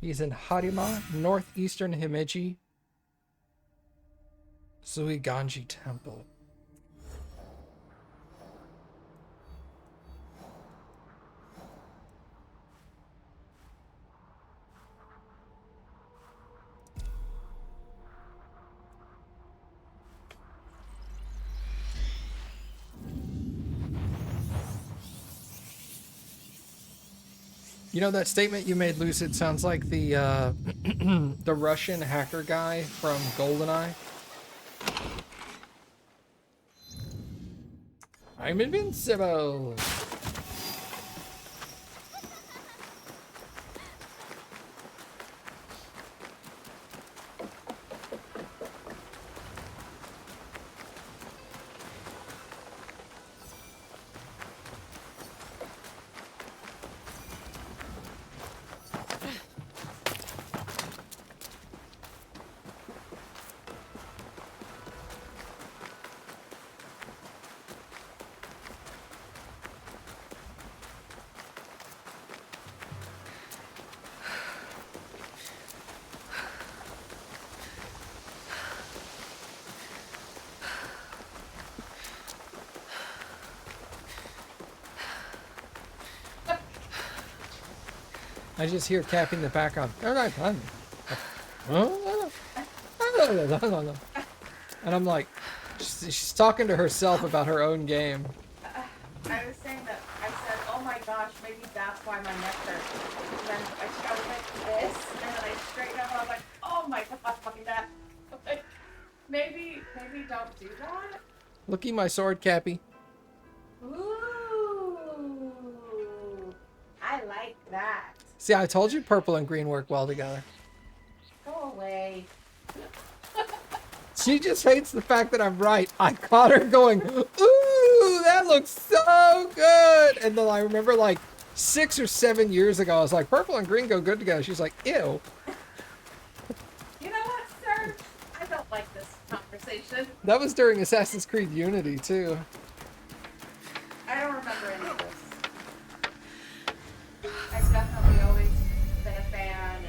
He's in Harima, northeastern Himeji, Zuiganji Temple. You know, that statement you made, Lucid, sounds like the the Russian hacker guy from GoldenEye. I'm invincible. I just hear Cappy in the background. And I'm like, she's talking to herself about her own game. I was saying that, I said, oh my gosh, maybe that's why my neck hurts. And then I was like this, and then I straightened up and I was like, oh my god, fucking that. Like, maybe don't do that. Looky my sword, Cappy. Ooh, I like that. See, I told you purple and green work well together. Go away. She just hates the fact that I'm right. I caught her going, ooh, that looks so good. And then I remember like 6 or 7 years ago, I was like, purple and green go good together. She's like, ew. You know what, sir? I don't like this conversation. That was during Assassin's Creed Unity, too. I don't remember any of this. I've definitely always been a fan. And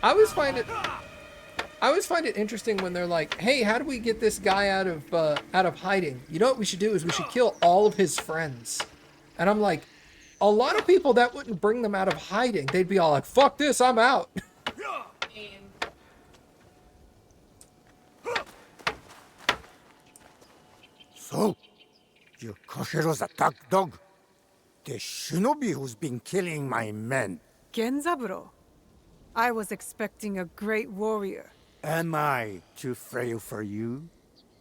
I always find it interesting when they're like, hey, how do we get this guy out of hiding? You know what we should do is we should kill all of his friends. And I'm like, a lot of people, that wouldn't bring them out of hiding. They'd be all like, fuck this, I'm out. So, you're Koshiro's attack dog? The shinobi who's been killing my men. Genzaburo. I was expecting a great warrior. Am I too frail for you?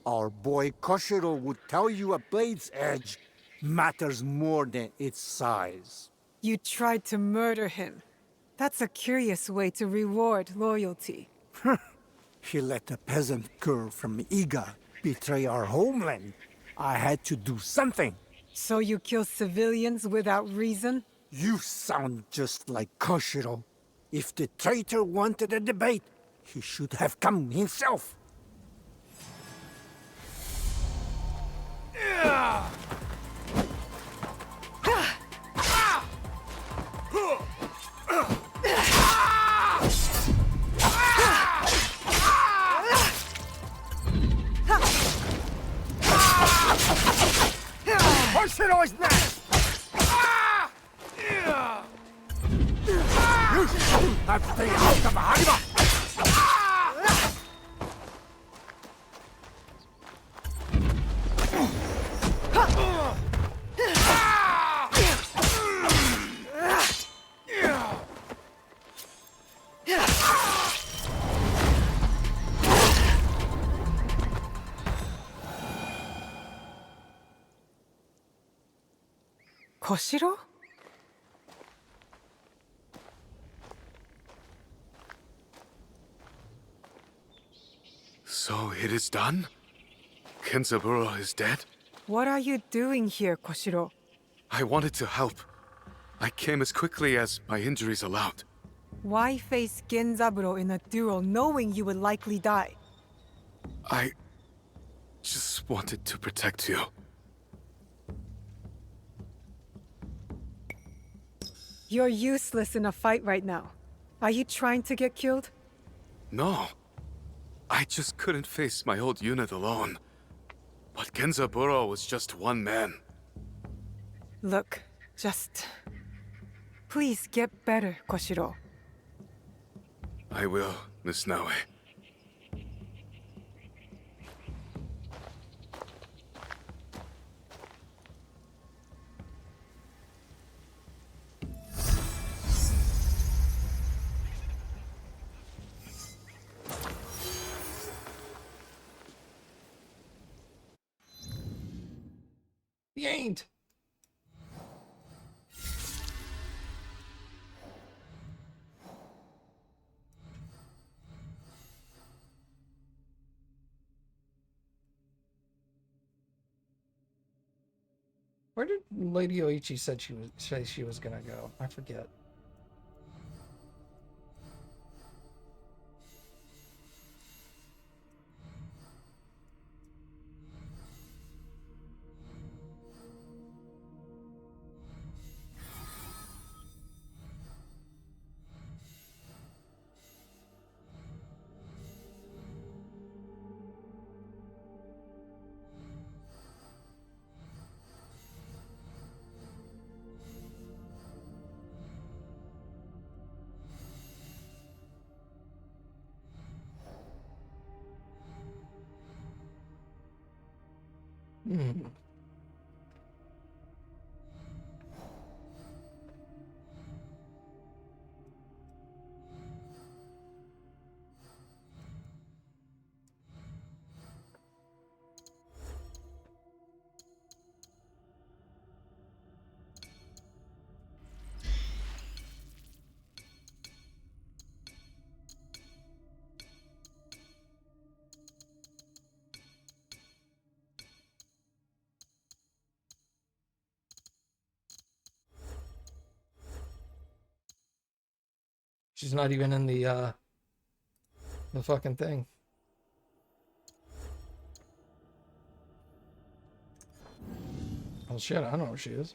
Our boy Koshiro would tell you a blade's edge matters more than its size. You tried to murder him. That's a curious way to reward loyalty. He let a peasant girl from Iga betray our homeland. I had to do something. So you kill civilians without reason? You sound just like Koshiro. If the traitor wanted a debate, he should have come himself. Koshiro is next! You shouldn't have stayed out of Harima! Koshiro? So it is done? Kenzaburo is dead? What are you doing here, Koshiro? I wanted to help. I came as quickly as my injuries allowed. Why face Genzaburo in a duel knowing you would likely die? I just wanted to protect you. You're useless in a fight right now. Are you trying to get killed? No. I just couldn't face my old unit alone. But Genzaburo was just one man. Look, just... Please get better, Koshiro. I will, Miss Naue. He ain't. Where did Lady Oichi say she was gonna go? I forget. Hmm. She's not even in the fucking thing. Oh shit, I don't know where she is.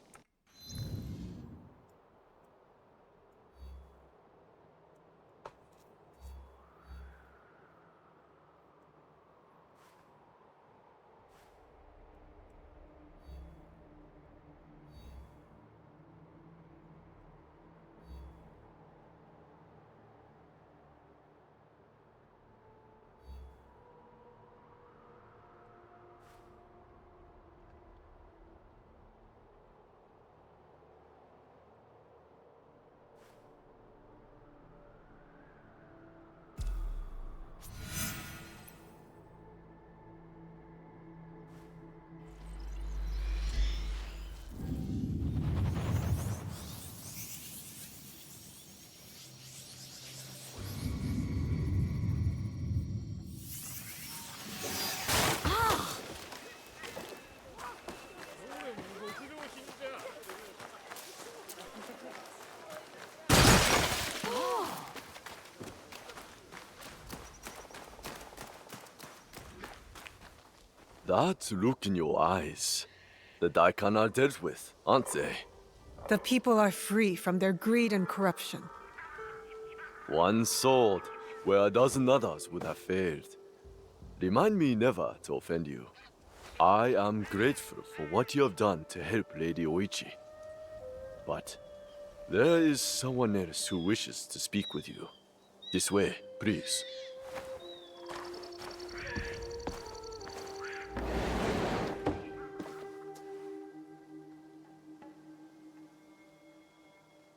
That look in your eyes. The Daikon are dealt with, aren't they? The people are free from their greed and corruption. One sword, where a dozen others would have failed. Remind me never to offend you. I am grateful for what you have done to help Lady Oichi. But there is someone else who wishes to speak with you. This way, please.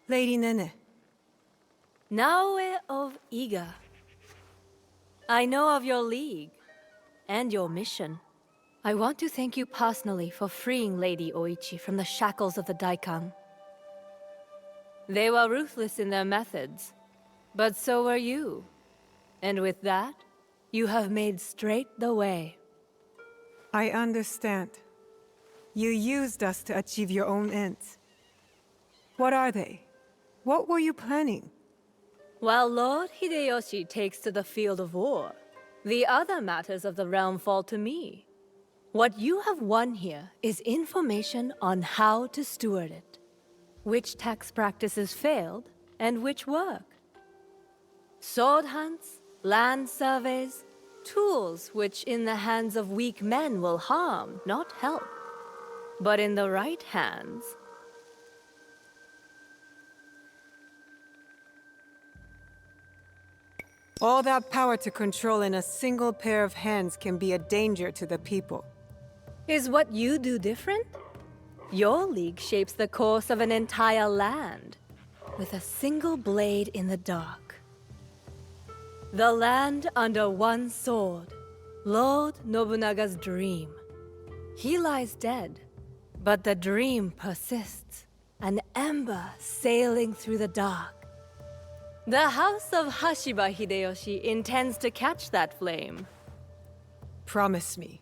Lady Nene. Naue of Iga. I know of your league and your mission. I want to thank you personally for freeing Lady Oichi from the shackles of the Daikon. They were ruthless in their methods, but so were you. And with that, you have made straight the way. I understand. You used us to achieve your own ends. What are they? What were you planning? While Lord Hideyoshi takes to the field of war, the other matters of the realm fall to me. What you have won here is information on how to steward it. Which tax practices failed, and which work. Sword hunts, land surveys, tools which in the hands of weak men will harm, not help. But in the right hands... All that power to control in a single pair of hands can be a danger to the people. Is what you do different? Your league shapes the course of an entire land, with a single blade in the dark. The land under one sword, Lord Nobunaga's dream. He lies dead, but the dream persists, an ember sailing through the dark. The House of Hashiba Hideyoshi intends to catch that flame. Promise me.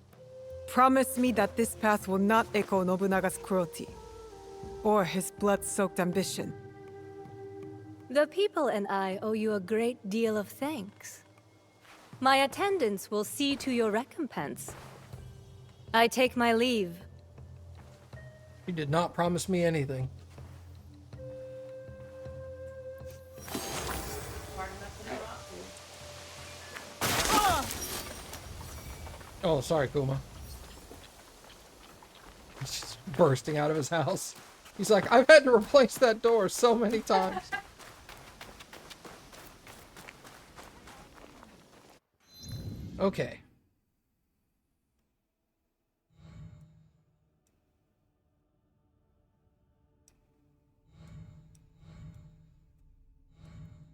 Promise me that this path will not echo Nobunaga's cruelty, or his blood-soaked ambition. The people and I owe you a great deal of thanks. My attendance will see to your recompense. I take my leave. You did not promise me anything. Hard enough to not to. Oh, sorry, Kuma. He's just bursting out of his house. He's like, I've had to replace that door so many times. Okay.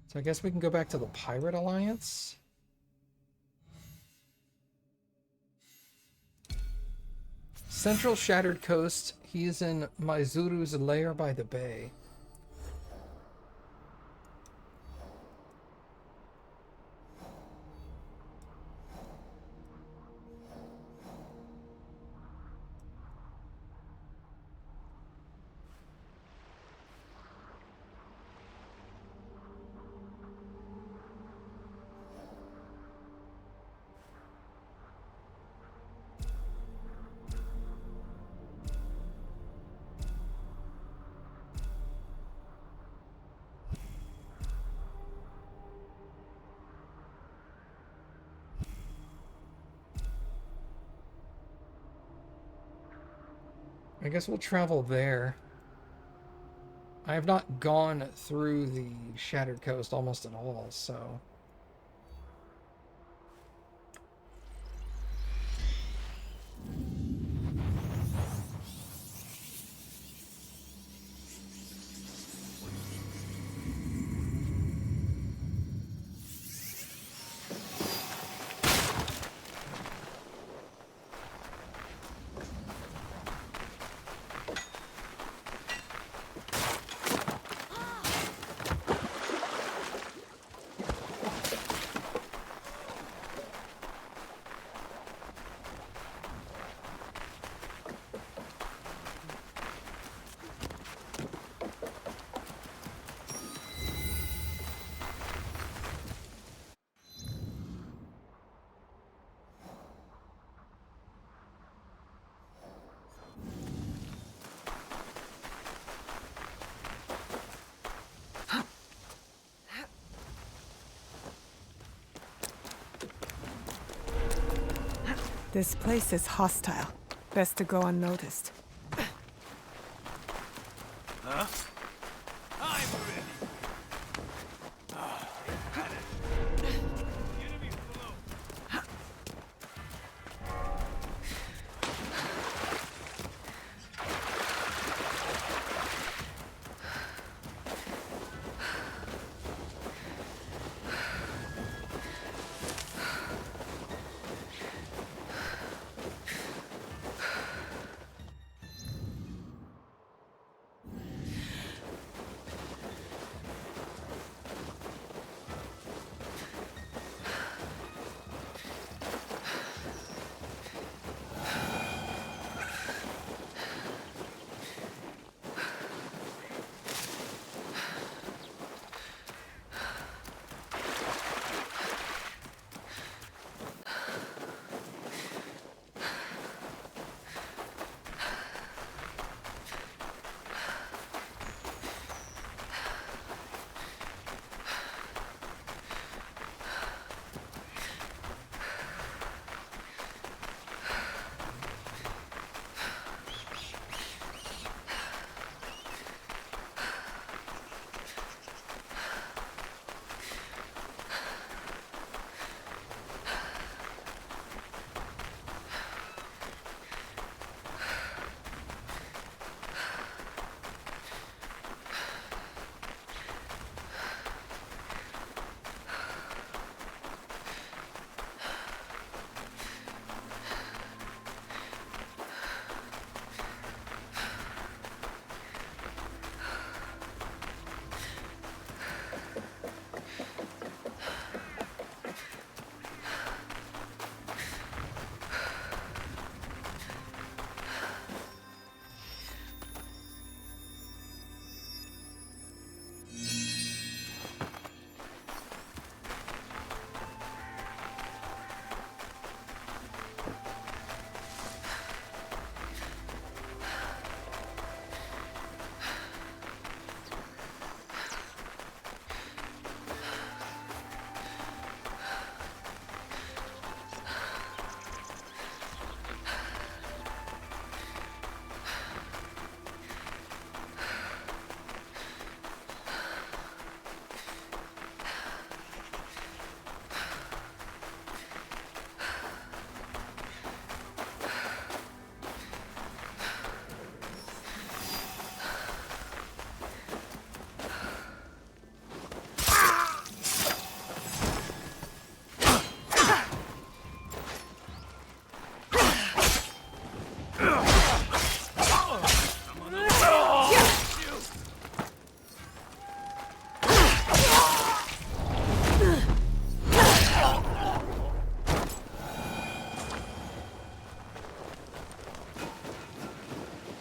So I guess we can go back to the Pirate Alliance. Central Shattered Coast. He's in Maizuru's lair by the bay. I guess we'll travel there. I have not gone through the Shattered Coast almost at all, so... This place is hostile. Best to go unnoticed.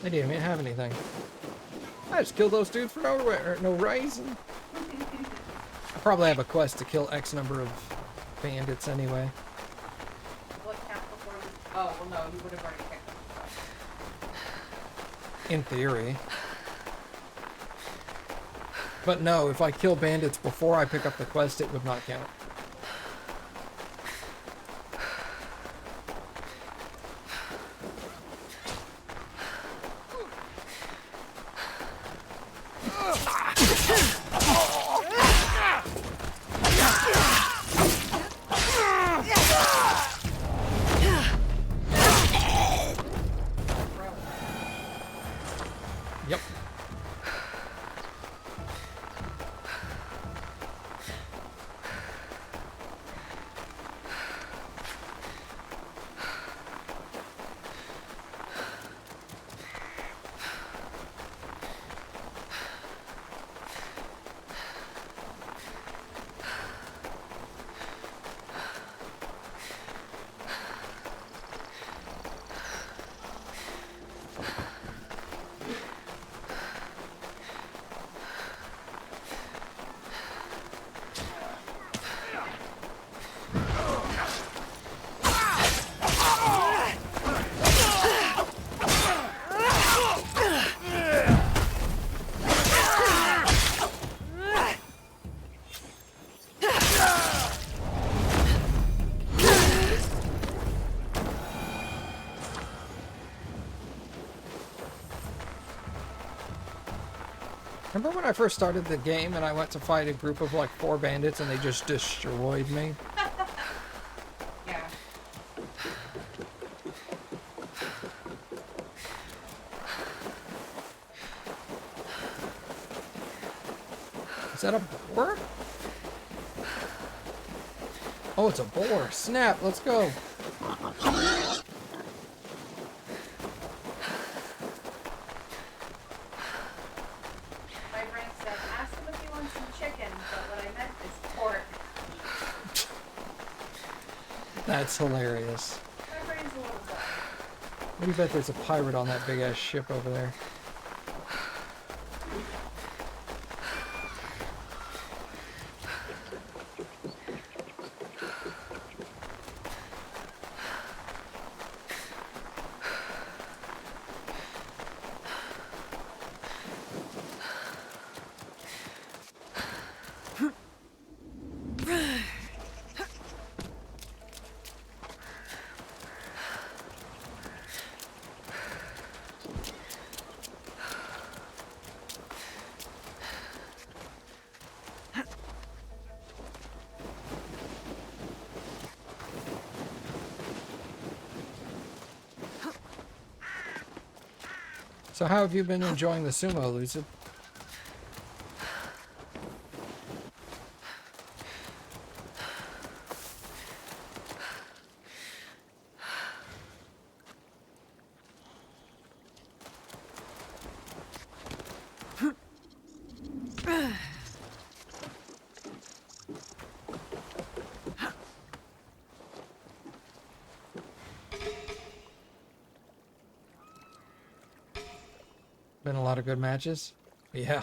I didn't even have anything. I just killed those dudes for no reason. I probably have a quest to kill X number of bandits anyway. What count before you? Oh, well, no, you would have already picked them. In theory. But no, if I kill bandits before I pick up the quest, it would not count. Yep. Remember when I first started the game and I went to fight a group of like 4 bandits and they just destroyed me? Yeah. Is that a boar? Oh, it's a boar. Snap, let's go. My brain said, ask him if he wants some chicken, but what I meant is pork. That's hilarious. My brain's a little dumb. What do you bet there's a pirate on that big ass ship over there? So how have you been enjoying the sumo, Lucid? Been a lot of good matches? Yeah.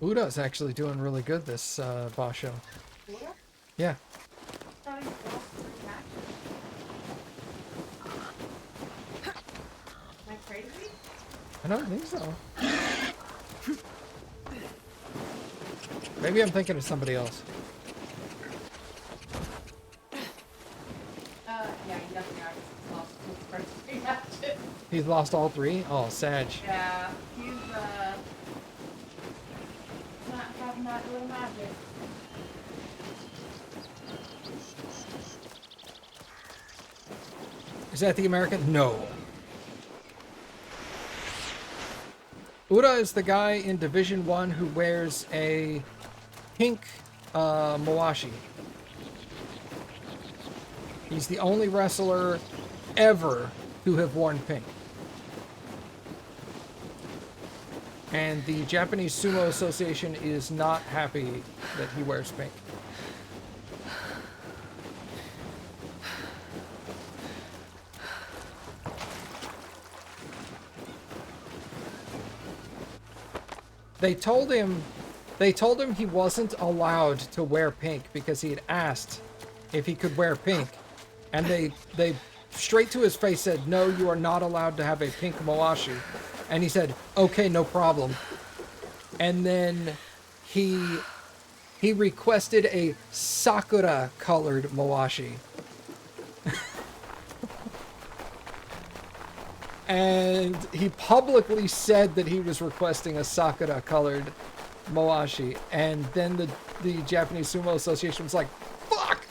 Uda's actually doing really good this boss show. Buddha? Yeah. I thought he lost 3 matches. Am I crazy? I don't think so. Maybe I'm thinking of somebody else. Yeah, he definitely lost his first 3 matches. He's lost all 3? Oh, Sag. Yeah, he's not having that little magic. Is that the American? No. Ura is the guy in Division 1 who wears a pink Mawashi. He's the only wrestler ever who have worn pink. And the Japanese Sumo Association is not happy that he wears pink. They told him he wasn't allowed to wear pink because he had asked if he could wear pink. And they straight to his face said, "No, you are not allowed to have a pink Mawashi." And he said, "Okay, no problem." And then he requested a sakura colored Mawashi. And he publicly said that he was requesting a sakura colored Mawashi. And then the Japanese Sumo Association was like, "Fuck!"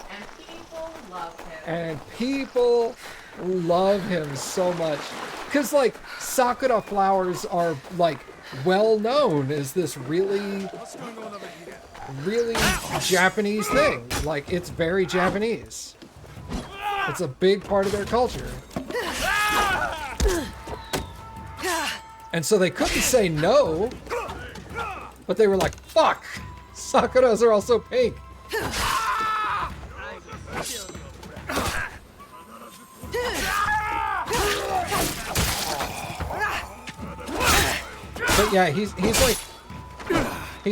And people love him. And people love him so much. Because, like, sakura flowers are, like, well known as this really Japanese thing. Like, it's very Japanese. It's a big part of their culture. And so they couldn't say no, but they were like, "Fuck! Sakuras are also pink." But yeah, he's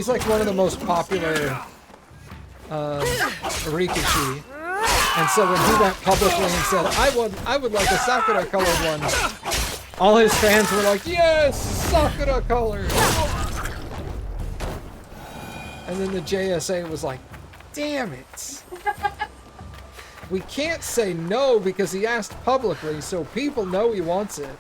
like one of the most popular Rikishi. And so when he went publicly and said, I would like a sakura colored one," all his fans were like, "Yes, sakura colored." And then the JSA was like, "Damn it. We can't say no because he asked publicly, so people know he wants it."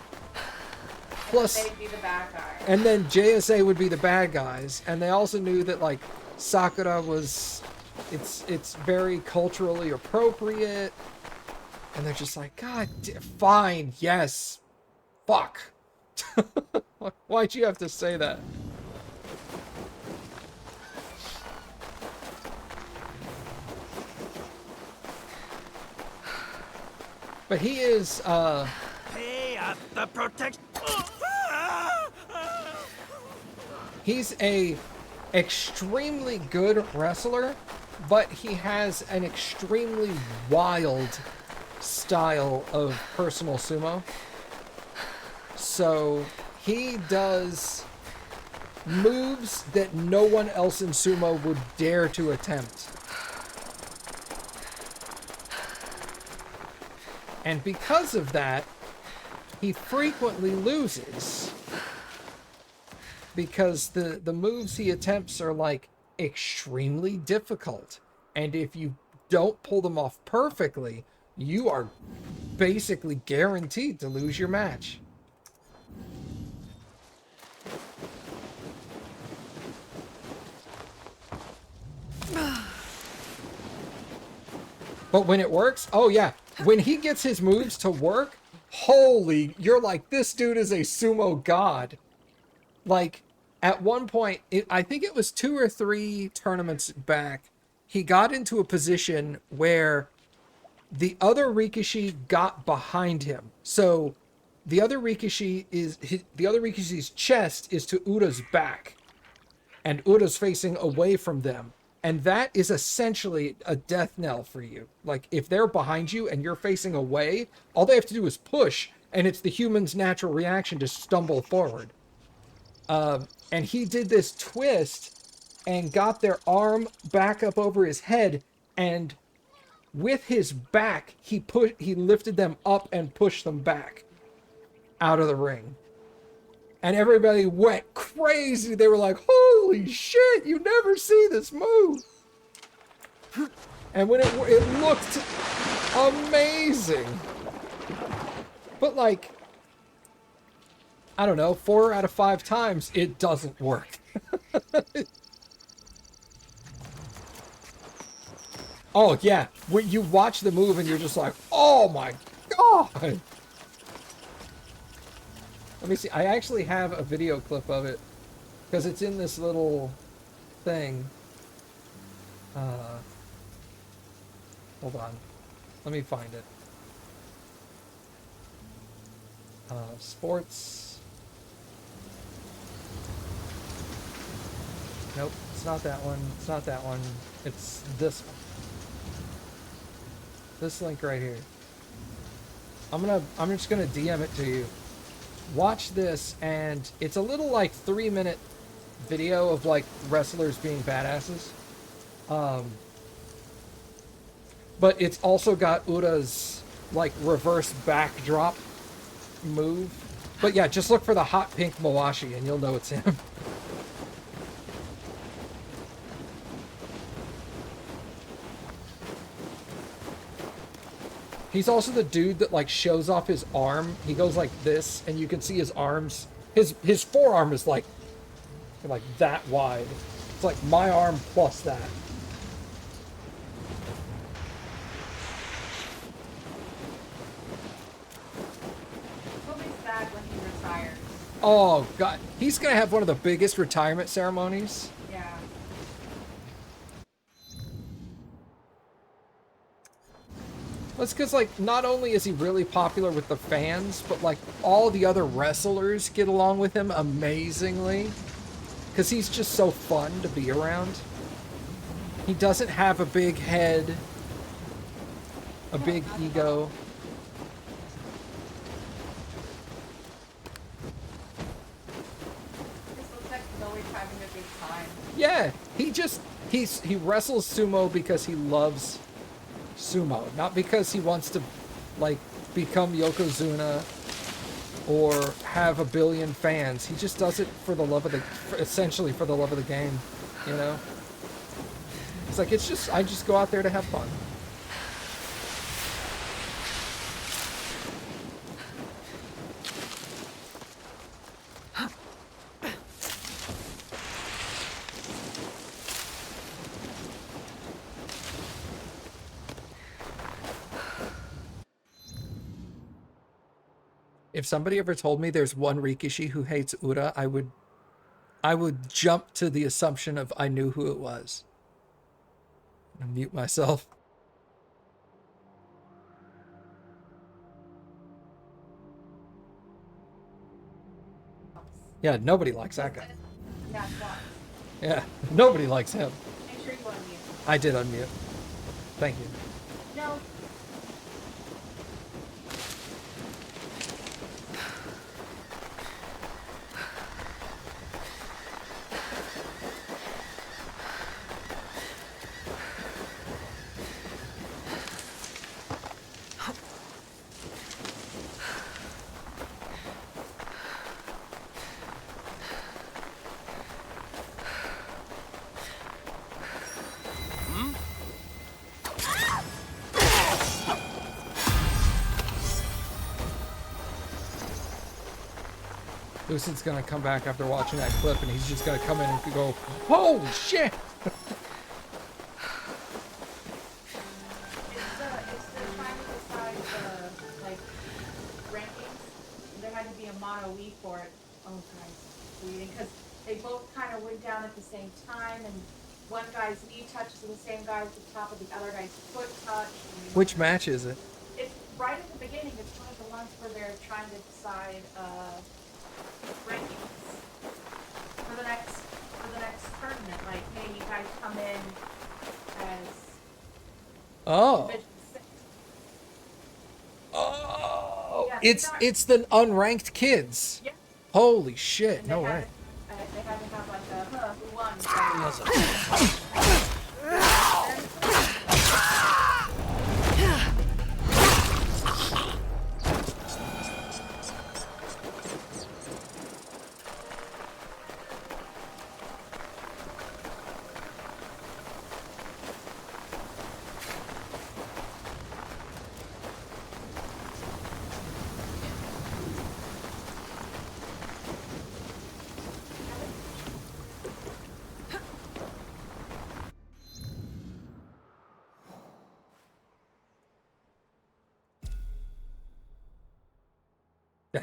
Plus, They'd be the bad guy. and then JSA would be the bad guys, and they also knew that, like, sakura was, it's very culturally appropriate, and they're just like, "God, fine, yes, fuck." Why'd you have to say that? But he is, Pay us the protection. he's a extremely good wrestler, but he has an extremely wild style of personal sumo. So he does moves that no one else in sumo would dare to attempt. And because of that, he frequently loses. Because the moves he attempts are, like, extremely difficult. And if you don't pull them off perfectly, you are basically guaranteed to lose your match. But when it works, oh yeah, when he gets his moves to work, holy, you're like, this dude is a sumo god. Like, at one point, I think it was 2 or 3 tournaments back, he got into a position where the other Rikishi got behind him. So the other Rikishi's chest is to Ura's back, and Ura's facing away from them. And that is essentially a death knell for you. Like, if they're behind you and you're facing away, all they have to do is push, and it's the human's natural reaction to stumble forward. And he did this twist and got their arm back up over his head, and with his back, he lifted them up and pushed them back out of the ring. And everybody went crazy. They were like, holy shit, you never see this move. And when it looked amazing. But like, I don't know, 4 out of 5 times, it doesn't work. Oh, yeah. When you watch the move and you're just like, oh my god. Let me see. I actually have a video clip of it. Because it's in this little thing. Hold on. Let me find it. Sports. Nope, it's not that one. It's not that one. It's this one. This link right here. I'm just gonna DM it to you. Watch this, and it's a little like 3-minute video of like wrestlers being badasses. But it's also got Ura's like reverse backdrop move. But yeah, just look for the hot pink Mawashi and you'll know it's him. He's also the dude that like shows off his arm. He goes like this and you can see his arms. His forearm is like that wide. It's like my arm plus that. He'll be sad when he retires. Oh god, he's gonna have one of the biggest retirement ceremonies. Yeah. That's because, like, not only is he really popular with the fans, but, like, all the other wrestlers get along with him amazingly. Because he's just so fun to be around. He doesn't have a big head, a big ego. This looks like he's always having a good time. Yeah, he wrestles sumo because he loves sumo, not because he wants to like become Yokozuna or have a billion fans. He just does it for the love of essentially for the love of the game, you know? It's like, I just go out there to have fun. If somebody ever told me there's one Rikishi who hates Ura, I would jump to the assumption of I knew who it was. I'm gonna mute myself. Yeah, nobody likes that guy. Yeah, well, Yeah, nobody likes him. make sure you unmute. I did unmute. Thank you. No. Lucid's gonna come back after watching that clip and he's just gonna come in and go, holy shit! It's the trying to decide the like rankings. There had to be a mono week for it. Oh guys, bleeding because they both kind of went down at the same time, and one guy's knee touches the same guy at the top of the other guy's foot touch. Which match is it? It's right at the beginning. It's one of the ones where they're trying to decide rankings for the next tournament. Like, hey, you guys come in as Oh. Division 6. Oh. Yeah, It's the unranked kids. Yeah. Holy shit, And no way. they had to have like a who won.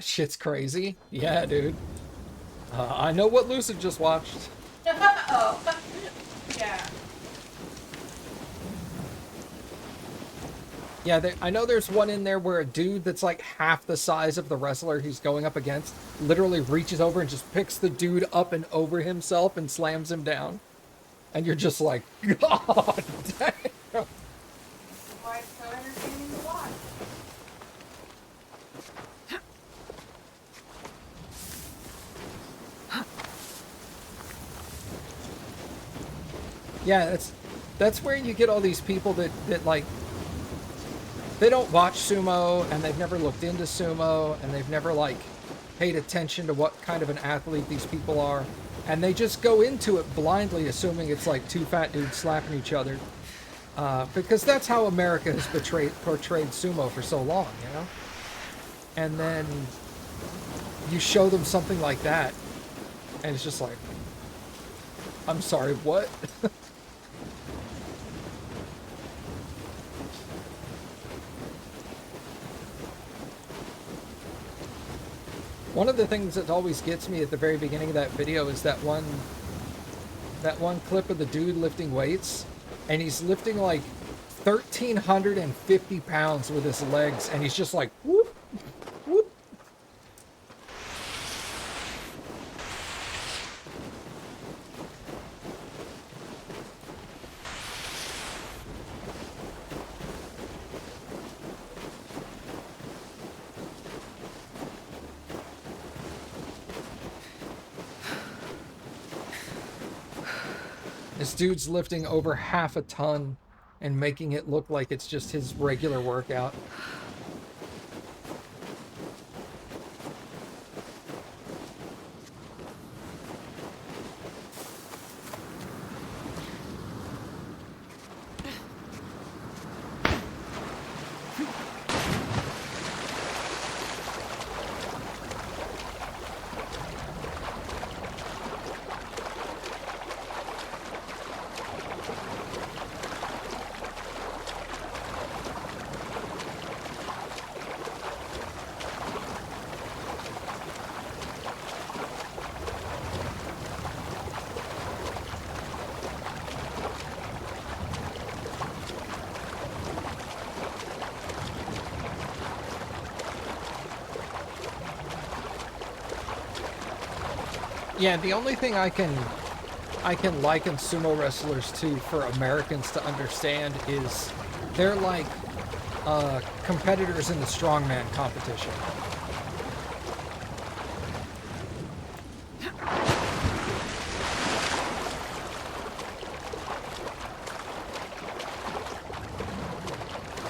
That shit's crazy. Yeah, dude. I know what Lucid just watched. Oh. Yeah. Yeah, I know there's one in there where a dude that's like half the size of the wrestler he's going up against literally reaches over and just picks the dude up and over himself and slams him down. And you're just like, God damn. Why it's so entertaining to watch. Yeah, that's where you get all these people that like, they don't watch sumo and they've never looked into sumo and they've never like paid attention to what kind of an athlete these people are. And they just go into it blindly assuming it's like two fat dudes slapping each other. Because that's how America has portrayed sumo for so long, you know? And then you show them something like that and it's just like, I'm sorry, what? One of the things that always gets me at the very beginning of that video is that one clip of the dude lifting weights, and he's lifting like 1,350 pounds with his legs, and he's just like, whoop, whoop. This dude's lifting over half a ton and making it look like it's just his regular workout. Yeah, the only thing I can liken sumo wrestlers to for Americans to understand is they're like competitors in the strongman competition.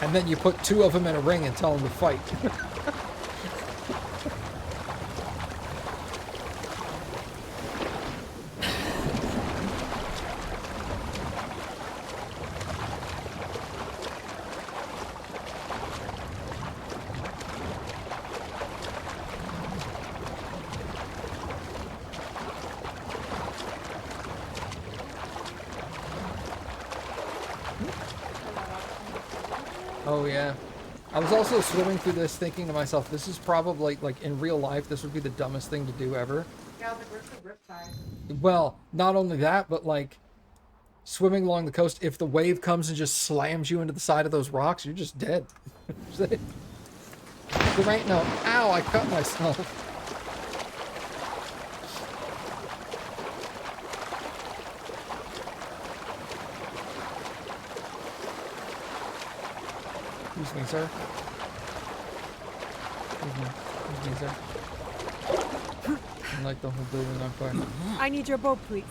And then you put two of them in a ring and tell them to fight. Oh yeah. I was also swimming through this thinking to myself, this is probably, like, in real life, this would be the dumbest thing to do ever. Yeah, I was like, where's the riptide? Well, not only that, but, like, swimming along the coast, if the wave comes and just slams you into the side of those rocks, you're just dead. There ain't no, ow, I cut myself. Excuse me, sir. Excuse me, sir. I like the whole building on fire. I need your boat, please.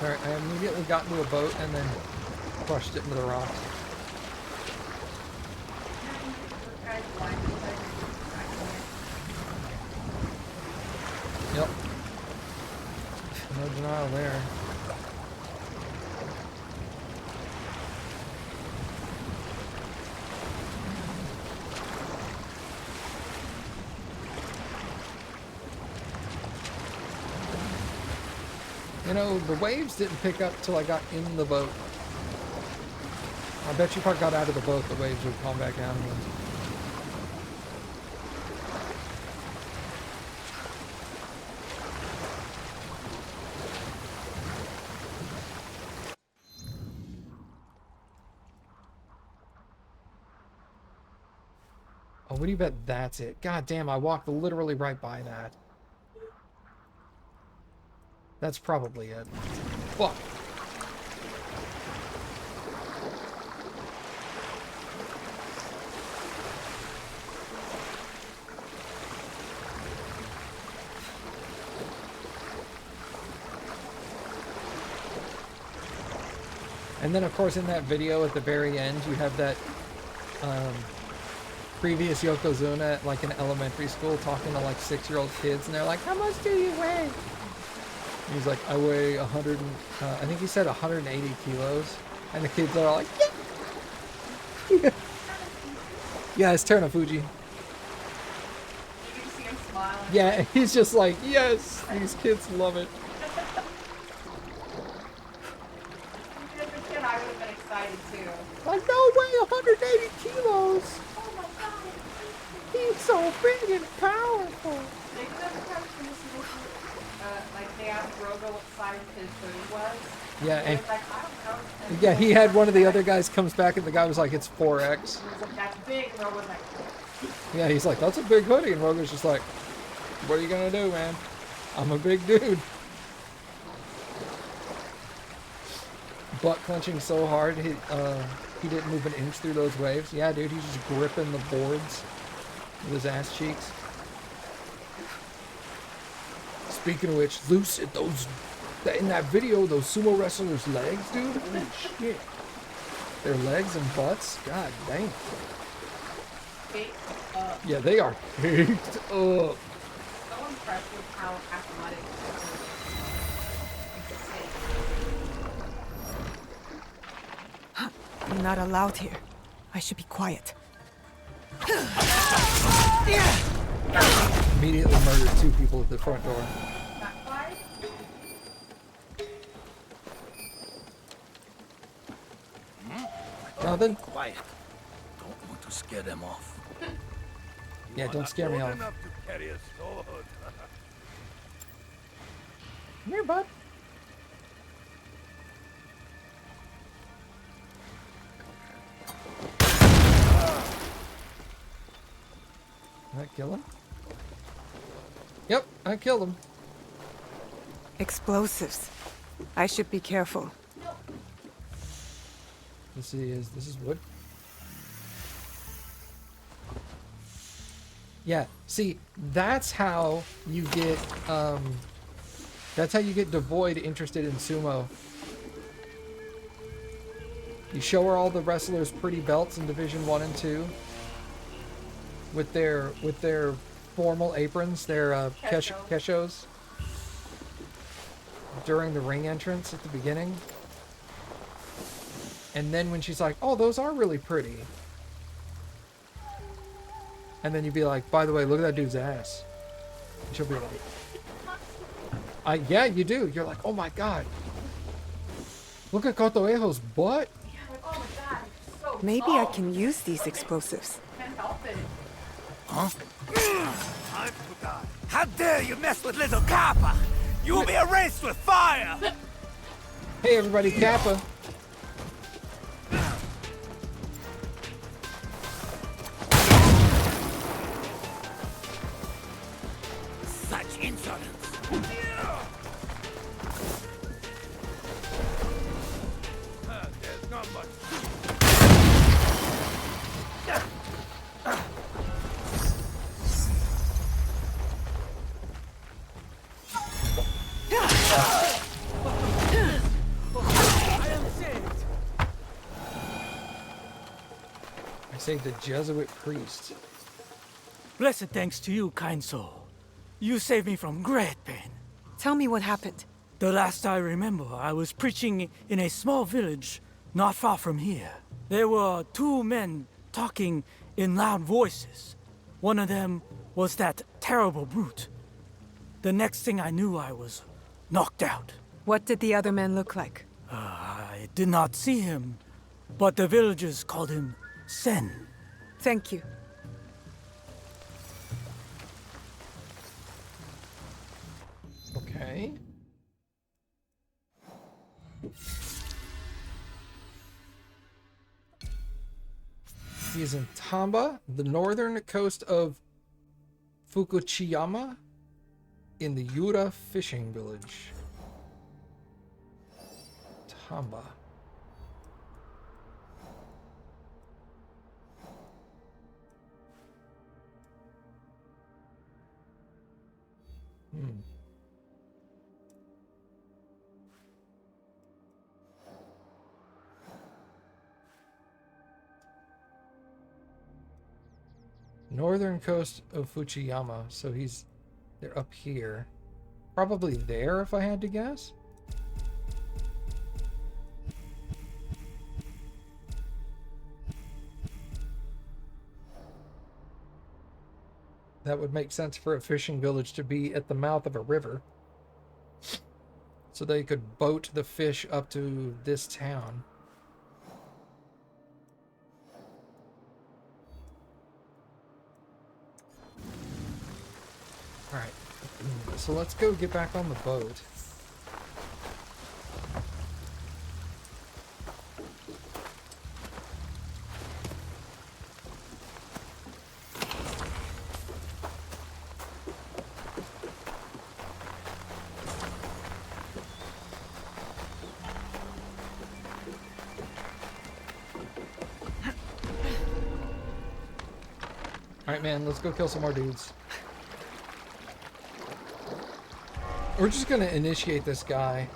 Sorry, I immediately got into a boat and then crushed it into the rocks. Yep. No denial there. You know, the waves didn't pick up till I got in the boat. I bet you if I got out of the boat, the waves would calm back down again. Oh, what do you bet that's it? God damn, I walked literally right by that. That's probably it. Fuck. And then, of course, in that video at the very end, you have that previous Yokozuna at like an elementary school talking to like 6-year-old kids, and they're like, "How much do you weigh?" And he's like, "I weigh 100. I think he said 180 kilos." And the kids are all like, "Yeah, yeah, it's Terunofuji." You can see him smiling. Yeah, he's just like, "Yes, these kids love it." Even as a kid, I would have been excited too. Like, no way, 180 kilos. Oh my god. He's so big and powerful. They did have a cartoon like they asked Rogo what size his food was. Yeah, He and was like, I don't know. And yeah, he had one of the other guys comes back, and the guy was like, "It's 4X." He was like, that's big. And Rogo was like, Yeah, he's like, "That's a big hoodie," and Roger's just like, "What are you gonna do, man? I'm a big dude." Butt clenching so hard, he didn't move an inch through those waves. Yeah, dude, he's just gripping the boards with his ass cheeks. Speaking of which, Lucid, in that video, those sumo wrestlers' legs, dude, holy shit. Their legs and butts, god dang. big up. Yeah, they are caked up. So impressed with how athletic they are. I'm not allowed here. I should be quiet. Immediately murdered 2 people at the front door. Not quiet? Nothing? Quiet. Don't want to scare them off. Yeah, don't scare me off. Enough to carry a sword. Come here, bud. Did I kill him? Yep, I killed him. Explosives. I should be careful. This is wood. Yeah, see, that's how you get Devoid interested in sumo. You show her all the wrestlers' pretty belts in Division 1 and 2 with their formal aprons, their keshos during the ring entrance at the beginning. And then when she's like, "Oh, those are really pretty." And then you'd be like, "By the way, look at that dude's ass." And she'll be like, yeah, you do. You're like, "Oh my god. Look at Kotoejo's butt." Yeah, like, oh my god, it's so Maybe I tall. can use these explosives. Can't help it. How dare you mess with little Kappa! You will be erased with fire! Hey everybody, Kappa. Such insolence! There's not much. I saved the Jesuit priest. Blessed thanks to you, kind soul. You saved me from great pain. Tell me what happened. The last I remember, I was preaching in a small village not far from here. There were two men talking in loud voices. One of them was that terrible brute. The next thing I knew, I was knocked out. What did the other men look like? I did not see him, but the villagers called him Sen. Thank you. Okay. He is in Tamba, the northern coast of Fukuchiyama, in the Yura fishing village. Tamba. Northern coast of Fukuchiyama, so they're up here. Probably there, if I had to guess. That would make sense for a fishing village to be at the mouth of a river. So they could boat the fish up to this town. Alright, so let's go get back on the boat. Alright, man, let's go kill some more dudes. We're just gonna initiate this guy.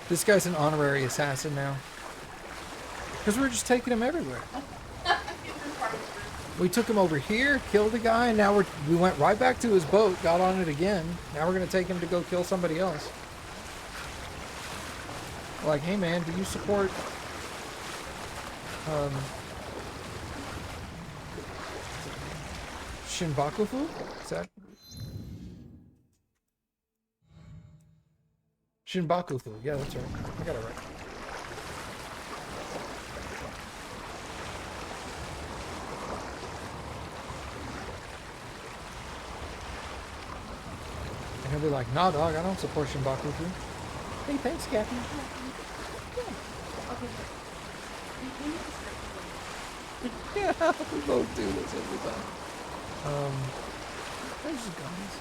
This guy's an honorary assassin now. Because we're just taking him everywhere. We took him over here, killed a guy, and now we went right back to his boat, got on it again. Now we're gonna take him to go kill somebody else. Like, hey man, do you support Shinbakufu? Is that Shinbakufu? Yeah, that's right. I got it right. And he'll be like, nah, dog, I don't support Shinbakufu. Hey, thanks, Captain. Yeah, we both do this every time. There's the guns.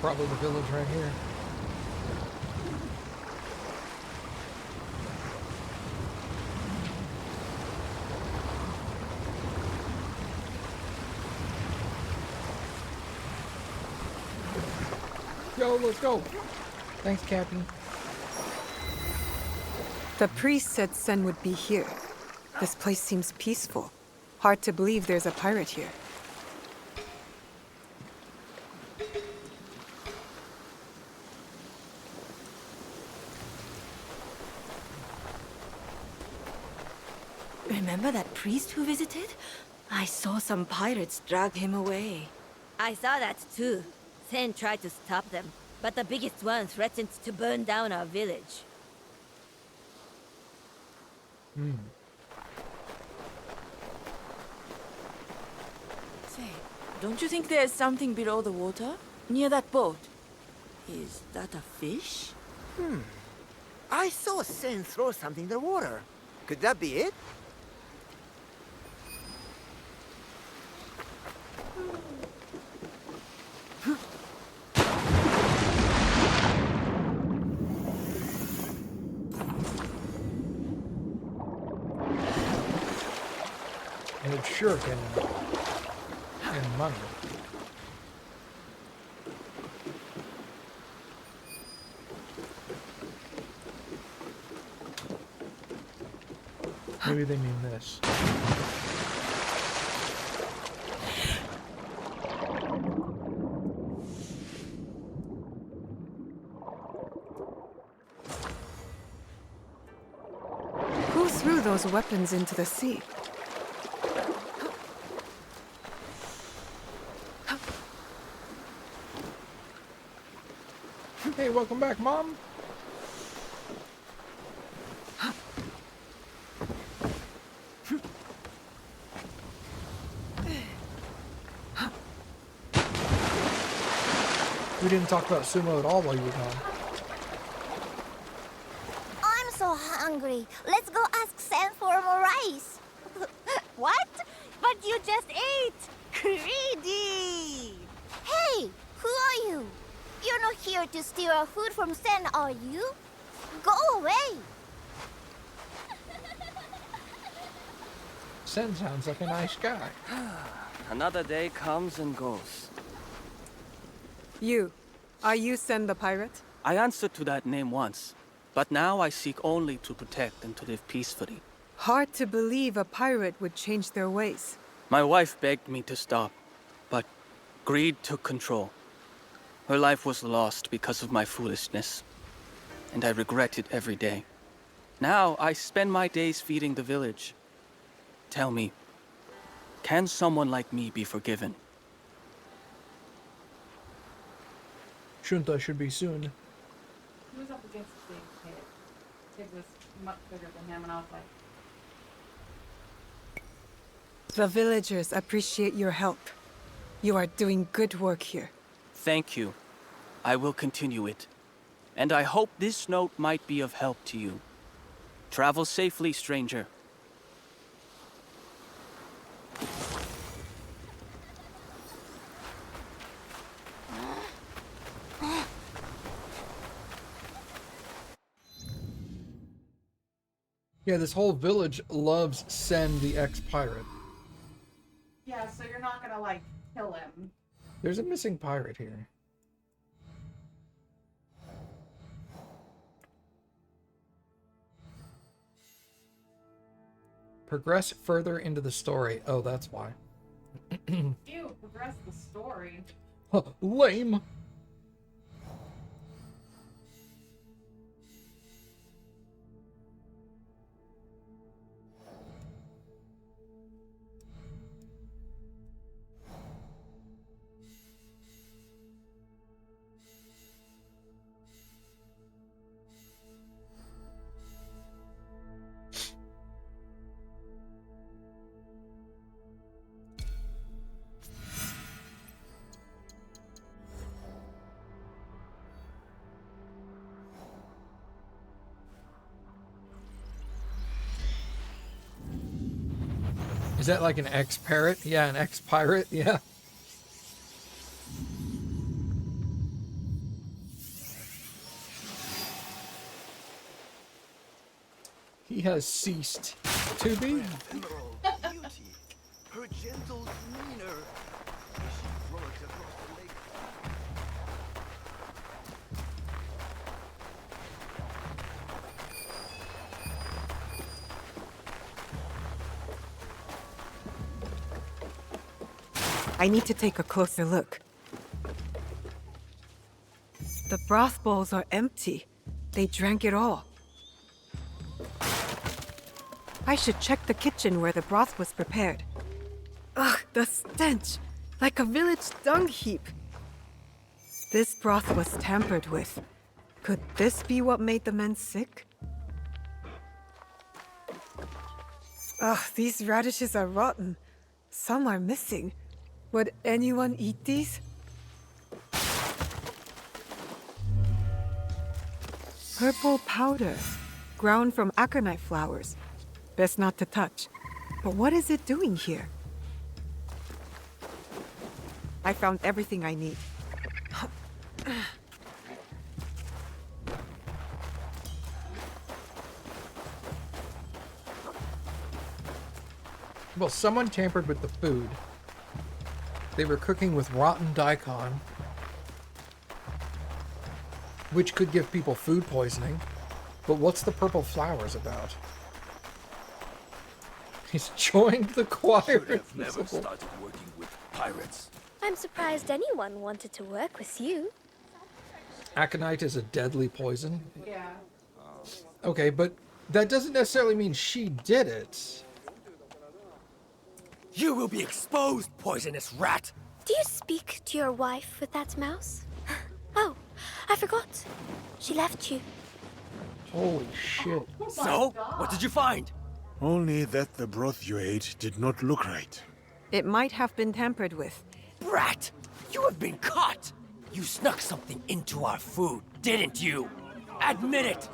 Probably the village right here. go, let's go. Thanks, Captain. The priest said Sen would be here. This place seems peaceful. Hard to believe there's a pirate here. Remember that priest who visited? I saw some pirates drag him away. I saw that too. Sen tried to stop them, but the biggest one threatened to burn down our village. Say, don't you think there's something below the water? Near that boat? Is that a fish? I saw Sen throw something in the water. Could that be it? And it's shuriken and money. Maybe they mean this. Who threw those weapons into the sea? Hey, welcome back, Mom. We didn't talk about sumo at all while you were gone. I'm so hungry. Let's go ask Sam for more rice. What? But you just ate. Greedy. Hey, who are you? You're not here to steal our food from Sen, are you? Go away. Sen sounds like a nice guy. Another day comes and goes. You. Are you Sen the pirate? I answered to that name once, but now I seek only to protect and to live peacefully. Hard to believe a pirate would change their ways. My wife begged me to stop, but greed took control. Her life was lost because of my foolishness, and I regret it every day. Now I spend my days feeding the village. Tell me, can someone like me be forgiven? Shunta should be soon. He was up against a big pig. Pig was much bigger than him, and I was like, The villagers appreciate your help. You are doing good work here. Thank you. I will continue it. And I hope this note might be of help to you. Travel safely, stranger. Yeah, this whole village loves Sen the ex-pirate. yeah, so you're not gonna, like, kill him. There's a missing pirate here. Progress further into the story. Oh, that's why. Ew, progress the story. Lame. Is that like an ex-parrot? Yeah, an ex-pirate? Yeah. He has ceased to be. Her gentle demeanor. She frolicked across the lake. I need to take a closer look. The broth bowls are empty. They drank it all. I should check the kitchen where the broth was prepared. Ugh, the stench! Like a village dung heap. This broth was tampered with. Could this be what made the men sick? Ugh, these radishes are rotten. Some are missing. Would anyone eat these? Purple powder, ground from aconite flowers. Best not to touch. But what is it doing here? I found everything I need. Well, someone tampered with the food. They were cooking with rotten daikon, which could give people food poisoning. But what's the purple flowers about? He's joined the choir. Should have never started working with pirates. I'm surprised anyone wanted to work with you. Aconite is a deadly poison. Yeah. Okay, but that doesn't necessarily mean she did it. You will be exposed, poisonous rat! Do you speak to your wife with that mouse? Oh, I forgot. She left you. Holy shit. So, what did you find? Only that the broth you ate did not look right. It might have been tampered with. Brat! You have been caught! You snuck something into our food, didn't you? Admit it!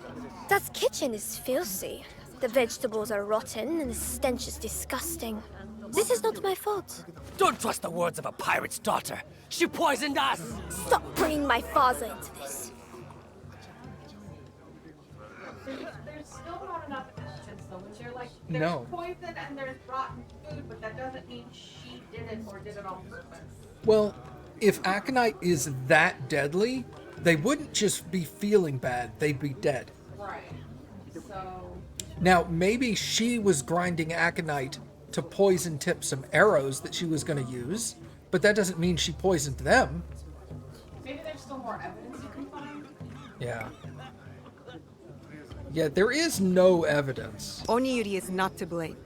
That kitchen is filthy. The vegetables are rotten and the stench is disgusting. This is not my fault. Don't trust the words of a pirate's daughter. She poisoned us! Stop bringing my father into this. There's still not enough evidence though. When you're like, there's No. poison and there's rotten food, but that doesn't mean she did it or did it on purpose. Well, if aconite is that deadly, they wouldn't just be feeling bad, they'd be dead. Right. So. Now, maybe she was grinding aconite to poison tip some arrows that she was going to use, but that doesn't mean she poisoned them. Maybe there's still more evidence you can find. Yeah. Yeah, there is no evidence. Oniyuri is not to blame.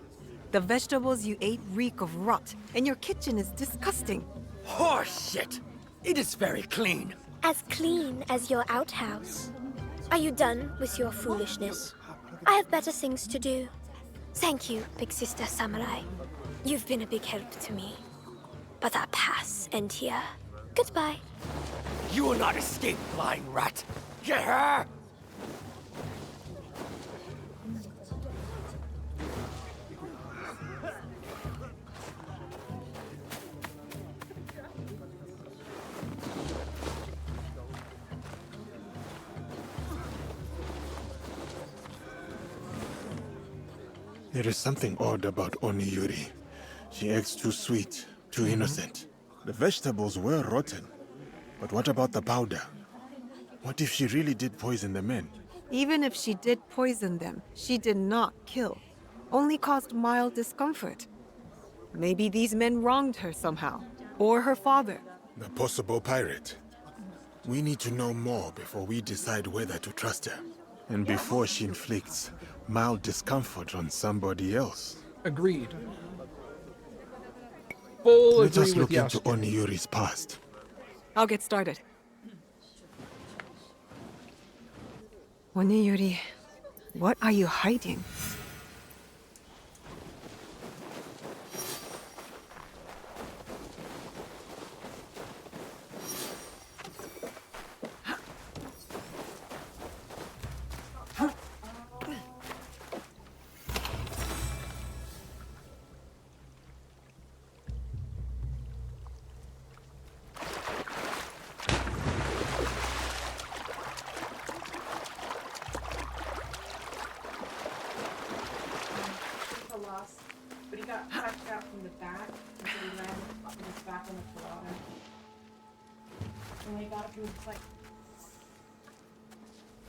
The vegetables you ate reek of rot, and your kitchen is disgusting. Horse shit! It is very clean. As clean as your outhouse. Are you done with your foolishness? I have better things to do. Thank you, big sister samurai. You've been a big help to me. But our paths end here. Goodbye. You will not escape, flying rat. Get her! There is something odd about Oniyuri. She acts too sweet, too innocent. The vegetables were rotten. But what about the powder? What if she really did poison the men? Even if she did poison them, she did not kill. Only caused mild discomfort. Maybe these men wronged her somehow. Or her father. The possible pirate. We need to know more before we decide whether to trust her. And before she inflicts mild discomfort on somebody else. Agreed. Full Let agree us with look into Yasuke. Oniyuri's past. I'll get started. Oniyuri, what are you hiding? But he got touched out from the back, so he landed with his back on the colada. And when he got up, he was just like,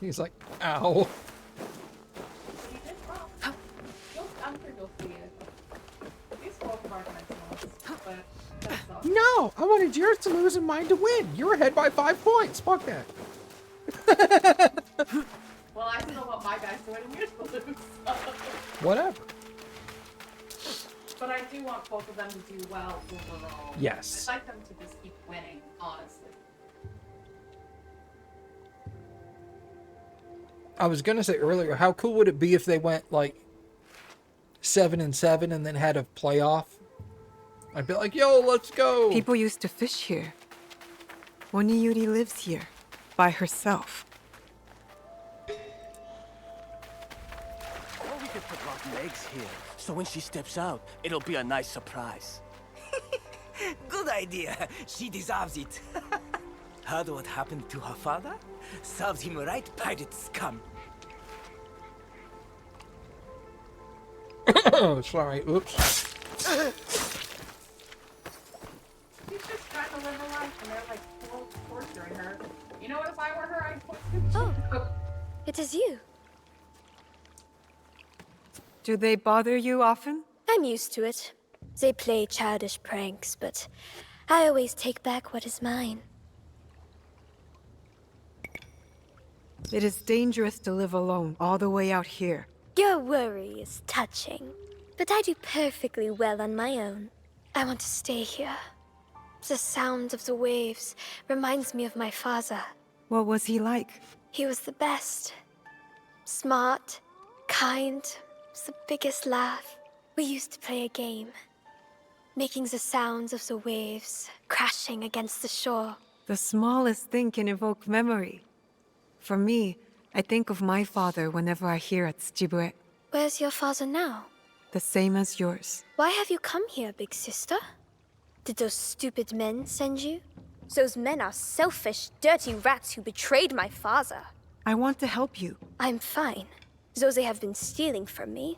He's like, ow. he did wrong. I'm sure you'll see it. These both are nice ones, but that's all. No, I wanted yours to lose and mine to win. You're ahead by 5 points. Fuck that. Well, I still want my guys to win and yours to lose. So. Whatever. But I do want both of them to do well overall. Yes. I'd like them to just keep winning, honestly. I was gonna say earlier, how cool would it be if they went like 7-7 and then had a playoff? I'd be like, yo, let's go. People used to fish here. Oniyuri lives here, by herself. Or we could put rotten eggs here, so when she steps out, it'll be a nice surprise. Good idea. She deserves it. Heard what happened to her father? Serves him right, pirate scum. Oh, sorry. Oops. She's just trying to live her life, and they're like torturing her. You know what? If I were her, I'd put Oh, it is you. Do they bother you often? I'm used to it. They play childish pranks, but I always take back what is mine. It is dangerous to live alone all the way out here. Your worry is touching, but I do perfectly well on my own. I want to stay here. The sound of the waves reminds me of my father. What was he like? He was the best. Smart, kind, the biggest laugh. We used to play a game, making the sounds of the waves crashing against the shore. The smallest thing can evoke memory. For me, I think of my father whenever I hear at Tsujibue. Where's your father now? The same as yours. Why have you come here, big sister? Did those stupid men send you? Those men are selfish, dirty rats who betrayed my father. I want to help you. I'm fine. Though they have been stealing from me,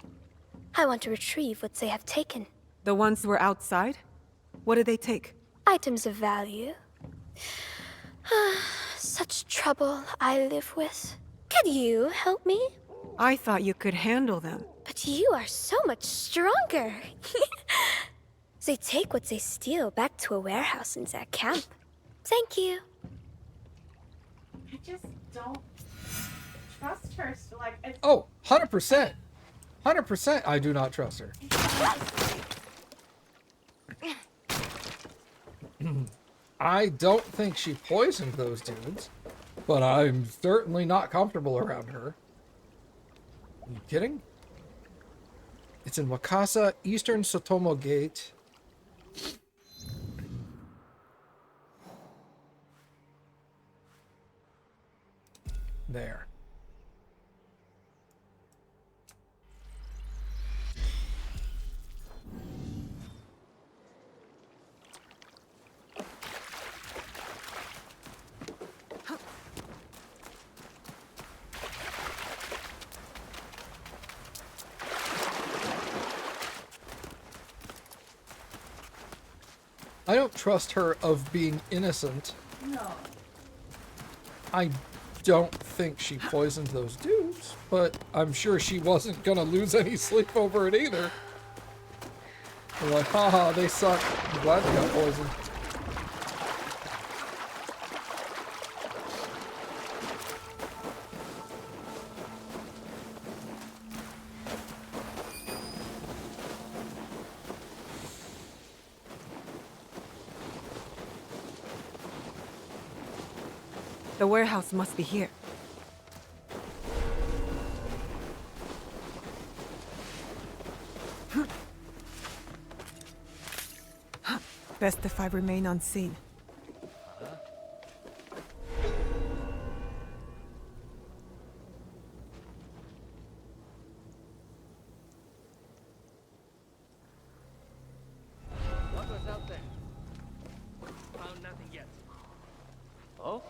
I want to retrieve what they have taken. The ones who were outside? What did they take? Items of value. Such trouble I live with. Could you help me? I thought you could handle them. But you are so much stronger. They take what they steal back to a warehouse in their camp. Thank you. I just don't trust her. So like, it's... Oh, 100%. 100% I do not trust her. I don't think she poisoned those dudes, but I'm certainly not comfortable around her. Are you kidding? It's in Wakasa, Eastern Sotomo Gate. There. I don't trust her of being innocent. No. I don't think she poisoned those dudes, but I'm sure she wasn't gonna lose any sleep over it either. They're like, haha, they suck. I'm glad they got poisoned. The warehouse must be here. Best if I remain unseen. What was out there? Found nothing yet. Oh?